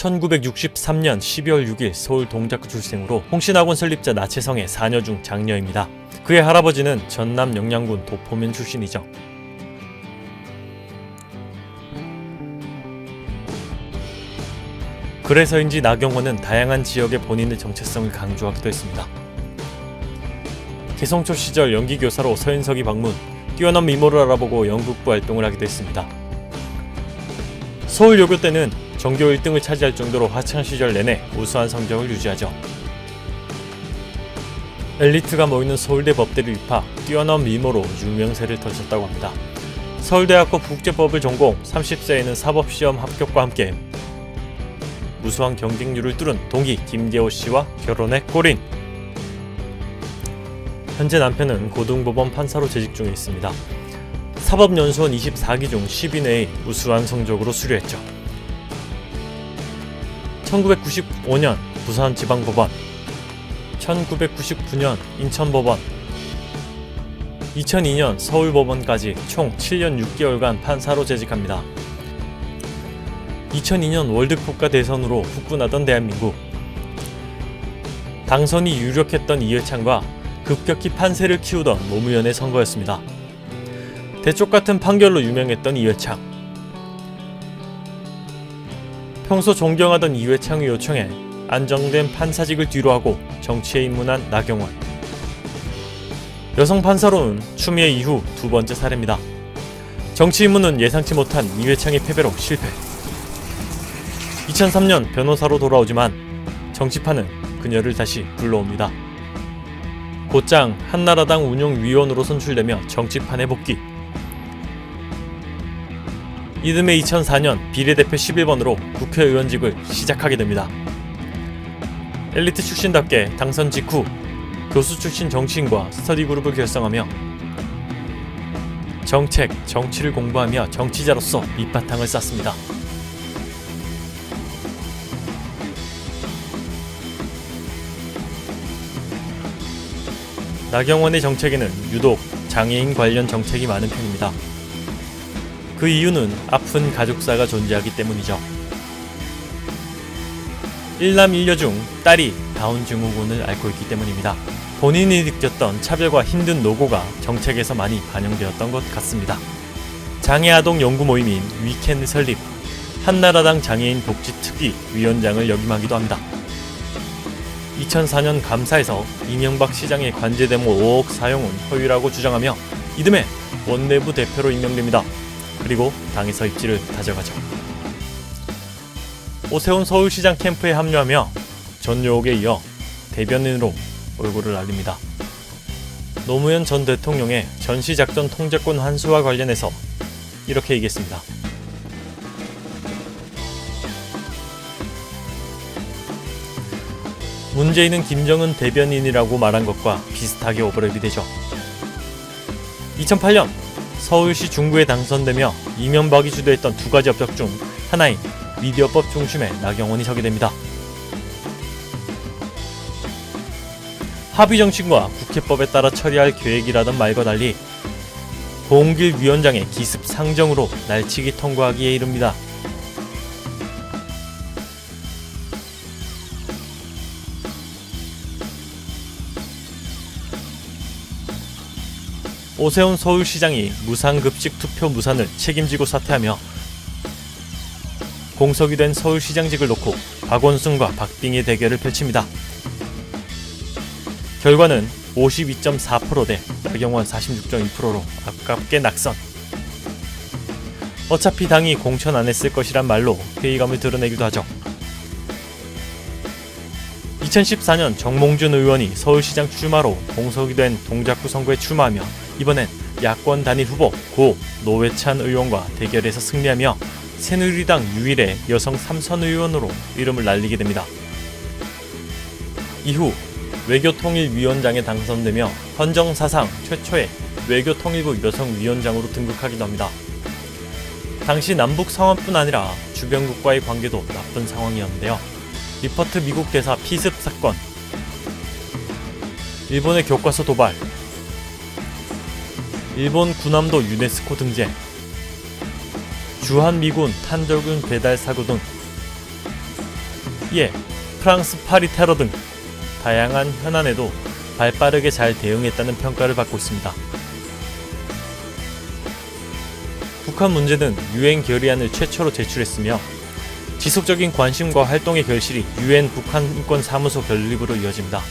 1963년 12월 6일 서울 동작구 출생으로 홍신학원 설립자 나채성의 사녀 중 장녀입니다. 그의 할아버지는 전남 영양군 도포면 출신이죠. 그래서인지 나경원은 다양한 지역의 본인의 정체성을 강조하기도 했습니다. 개성초 시절 연기교사로 서인석이 방문, 뛰어난 미모를 알아보고 연극부 활동을 하기도 했습니다. 서울여고 때는 전교 1등을 차지할 정도로 학창시절 내내 우수한 성적을 유지하죠. 엘리트가 모이는 서울대 법대를 입학, 뛰어난 미모로 유명세를 터쳤다고 합니다. 서울대학교 국제법을 전공, 30세에는 사법시험 합격과 함께 우수한 경쟁률을 뚫은 동기 김계호 씨와 결혼에 골인. 현재 남편은 고등법원 판사로 재직 중에 있습니다. 사법연수원 24기 중 10위 내의 우수한 성적으로 수료했죠. 1995년 부산지방법원, 1999년 인천법원, 2002년 서울법원까지 총 7년 6개월간 판사로 재직합니다. 2002년 월드컵과 대선으로 후끈하던 대한민국. 당선이 유력했던 이회창과 급격히 판세를 키우던 노무현의 선거였습니다. 대쪽같은 판결로 유명했던 이회창. 평소 존경하던 이회창의 요청에 안정된 판사직을 뒤로하고 정치에 입문한 나경원. 여성 판사로는 추미애 이후 두 번째 사례입니다. 정치 입문은 예상치 못한 이회창의 패배로 실패. 2003년 변호사로 돌아오지만 정치판은 그녀를 다시 불러옵니다. 곧장 한나라당 운영위원으로 선출되며 정치판에 복귀. 이듬해 2004년 비례대표 11번으로 국회의원직을 시작하게 됩니다. 엘리트 출신답게 당선 직후 교수 출신 정치인과 스터디그룹을 결성하며 정책, 정치를 공부하며 정치자로서 밑바탕을 쌓습니다. 나경원의 정책에는 유독 장애인 관련 정책이 많은 편입니다. 그 이유는 아픈 가족사가 존재하기 때문이죠. 1남 1녀 중 딸이 다운 증후군을 앓고 있기 때문입니다. 본인이 느꼈던 차별과 힘든 노고가 정책에서 많이 반영되었던 것 같습니다. 장애아동 연구 모임인 위켄 설립, 한나라당 장애인 복지특위 위원장을 역임하기도 합니다. 2004년 감사에서 이명박 시장의 관제대모 5억 사용은 허위라고 주장하며 이듬해 원내부 대표로 임명됩니다. 그리고 당에서 입지를 다져가죠. 오세훈 서울시장 캠프에 합류하며 전요옥에 이어 대변인으로 얼굴을 알립니다. 노무현 전 대통령의 전시작전 통제권 환수와 관련해서 이렇게 얘기했습니다. 문재인은 김정은 대변인이라고 말한 것과 비슷하게 오버랩이 되죠. 2008년 서울시 중구에 당선되며 이명박이 주도했던 두 가지 업적 중 하나인 미디어법 중심에 나경원이 서게 됩니다. 합의정신과 국회법에 따라 처리할 계획이라던 말과 달리 고홍길 위원장의 기습 상정으로 날치기 통과하기에 이릅니다. 오세훈 서울시장이 무상급식 투표 무산을 책임지고 사퇴하며 공석이 된 서울시장직을 놓고 박원순과 박빙의 대결을 펼칩니다. 결과는 52.4% 대 나경원 46.2%로 아깝게 낙선. 어차피 당이 공천 안 했을 것이란 말로 회의감을 드러내기도 하죠. 2014년 정몽준 의원이 서울시장 출마로 공석이 된 동작구 선거에 출마하며 이번엔 야권 단일 후보 고 노회찬 의원과 대결에서 승리하며 새누리당 유일의 여성 3선 의원으로 이름을 날리게 됩니다. 이후 외교통일위원장에 당선되며 헌정사상 최초의 외교통일부 여성위원장으로 등극하기도 합니다. 당시 남북 상황뿐 아니라 주변국과의 관계도 나쁜 상황이었는데요. 리퍼트 미국 대사 피습 사건, 일본의 교과서 도발, 일본 군함도 유네스코 등재, 주한미군 탄저군 배달 사고 등 이에 프랑스 파리 테러 등 다양한 현안에도 발빠르게 잘 대응했다는 평가를 받고 있습니다. 북한 문제는 유엔 결의안을 최초로 제출했으며 지속적인 관심과 활동의 결실이 유엔 북한인권사무소 결립으로 이어집니다.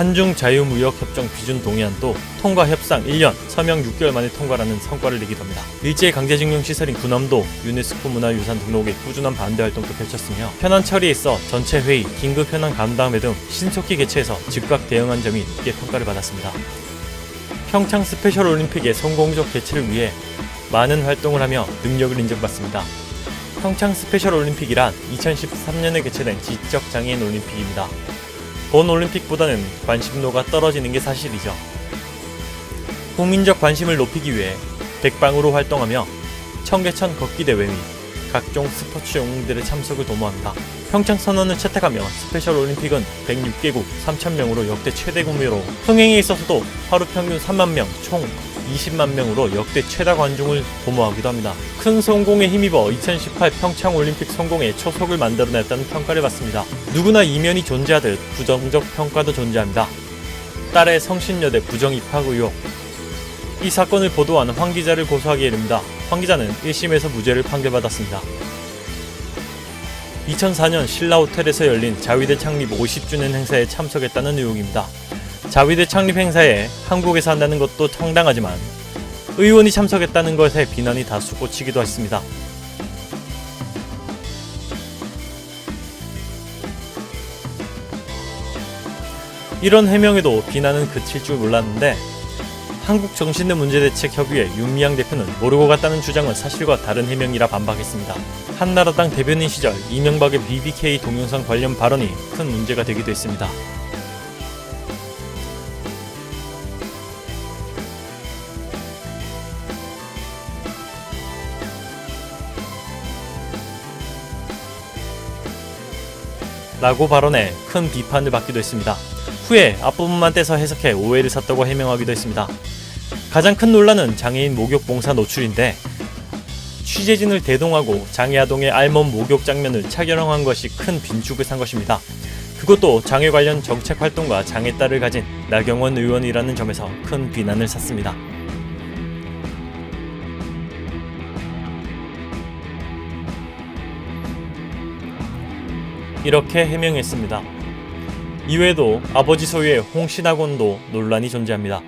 한중 자유무역협정 비준 동의안도 통과 협상 1년, 서명 6개월 만에 통과라는 성과를 내기도 합니다. 일제강제징용 시설인 군함도 유네스코 문화유산 등록에 꾸준한 반대 활동도 펼쳤으며 현안 처리에 있어 전체 회의, 긴급 현안 감당회 등 신속히 개최해서 즉각 대응한 점이 높게 평가를 받았습니다. 평창 스페셜 올림픽의 성공적 개최를 위해 많은 활동을 하며 능력을 인정받습니다. 평창 스페셜 올림픽이란 2013년에 개최된 지적장애인 올림픽입니다. 본 올림픽보다는 관심도가 떨어지는 게 사실이죠. 국민적 관심을 높이기 위해 백방으로 활동하며 청계천 걷기 대회 및 각종 스포츠 영웅들의 참석을 도모합니다. 평창 선언을 채택하며 스페셜 올림픽은 106개국 3,000명으로 역대 최대 규모로 흥행에 있어서도 하루 평균 3만 명, 총 20만 명으로 역대 최다 관중을 도모하기도 합니다. 큰 성공에 힘입어 2018 평창 올림픽 성공에 초석을 만들어냈다는 평가를 받습니다. 누구나 이면이 존재하듯 부정적 평가도 존재합니다. 딸의 성신여대 부정 입학 의혹. 이 사건을 보도한 황 기자를 고소하기에 이릅니다. 황 기자는 1심에서 무죄를 판결받았습니다. 2004년 신라호텔에서 열린 자위대 창립 50주년 행사에 참석했다는 의혹입니다. 자위대 창립 행사에 한국에서 한다는 것도 황당하지만 의원이 참석했다는 것에 비난이 다수 꽂히기도 했습니다. 이런 해명에도 비난은 그칠 줄 몰랐는데 한국정신대문제대책협의회 윤미향 대표는 모르고 갔다는 주장은 사실과 다른 해명이라 반박했습니다. 한나라당 대변인 시절 이명박의 BBK 동영상 관련 발언이 큰 문제가 되기도 했습니다. 라고 발언해 큰 비판을 받기도 했습니다. 후에 앞부분만 떼서 해석해 오해를 샀다고 해명하기도 했습니다. 가장 큰 논란은 장애인 목욕 봉사 노출인데 취재진을 대동하고 장애아동의 알몸 목욕 장면을 착연한 것이 큰 빈축을 산 것입니다. 그것도 장애 관련 정책 활동과 장애딸을 가진 나경원 의원이라는 점에서 큰 비난을 샀습니다. 이렇게 해명했습니다. 이외에도 아버지 소유의 홍신학원도 논란이 존재합니다.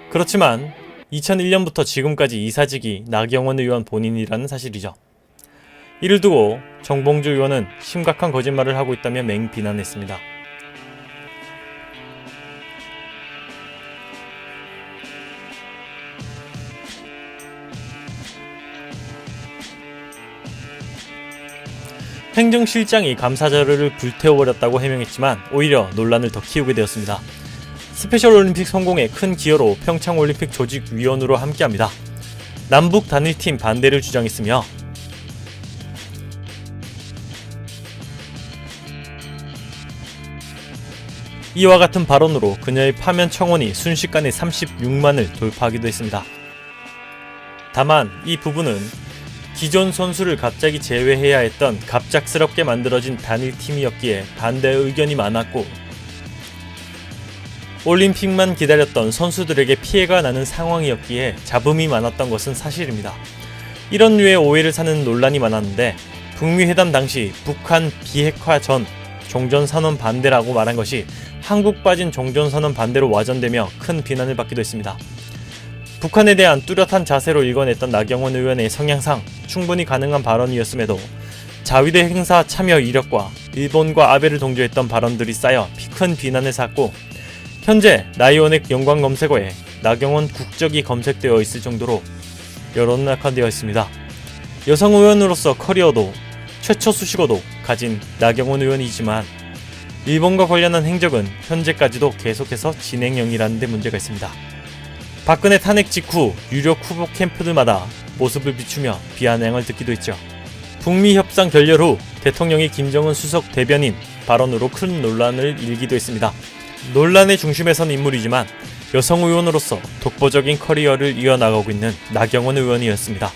그렇지만 2001년부터 지금까지 이사직이 나경원 의원 본인이라는 사실이죠. 이를 두고 정봉주 의원은 심각한 거짓말을 하고 있다며 맹비난했습니다. 행정실장이 감사자료를 불태워버렸다고 해명했지만 오히려 논란을 더 키우게 되었습니다. 스페셜 올림픽 성공에 큰 기여로 평창올림픽 조직위원으로 함께합니다. 남북 단일팀 반대를 주장했으며 이와 같은 발언으로 그녀의 파면 청원이 순식간에 36만을 돌파하기도 했습니다. 다만 이 부분은 기존 선수를 갑자기 제외해야 했던 갑작스럽게 만들어진 단일팀이었기에 반대 의견이 많았고 올림픽만 기다렸던 선수들에게 피해가 나는 상황이었기에 잡음이 많았던 것은 사실입니다. 이런 류의 오해를 사는 논란이 많았는데 북미 회담 당시 북한 비핵화 전 종전선언 반대라고 말한 것이 한국 빠진 종전선언 반대로 와전되며 큰 비난을 받기도 했습니다. 북한에 대한 뚜렷한 자세로 일관했던 나경원 의원의 성향상 충분히 가능한 발언이었음에도 자위대 행사 참여 이력과 일본과 아베를 동조했던 발언들이 쌓여 큰 비난을 샀고 현재 나이원의 연관 검색어에 나경원 국적이 검색되어 있을 정도로 여론 낙관되어 있습니다. 여성 의원으로서 커리어도 최초 수식어도 가진 나경원 의원이지만 일본과 관련한 행적은 현재까지도 계속해서 진행형이라는 데 문제가 있습니다. 박근혜 탄핵 직후 유력 후보 캠프들마다 모습을 비추며 비아냥을 듣기도 했죠. 북미 협상 결렬 후 대통령이 김정은 수석 대변인 발언으로 큰 논란을 일기도 했습니다. 논란의 중심에 선 인물이지만 여성 의원으로서 독보적인 커리어를 이어나가고 있는 나경원 의원이었습니다.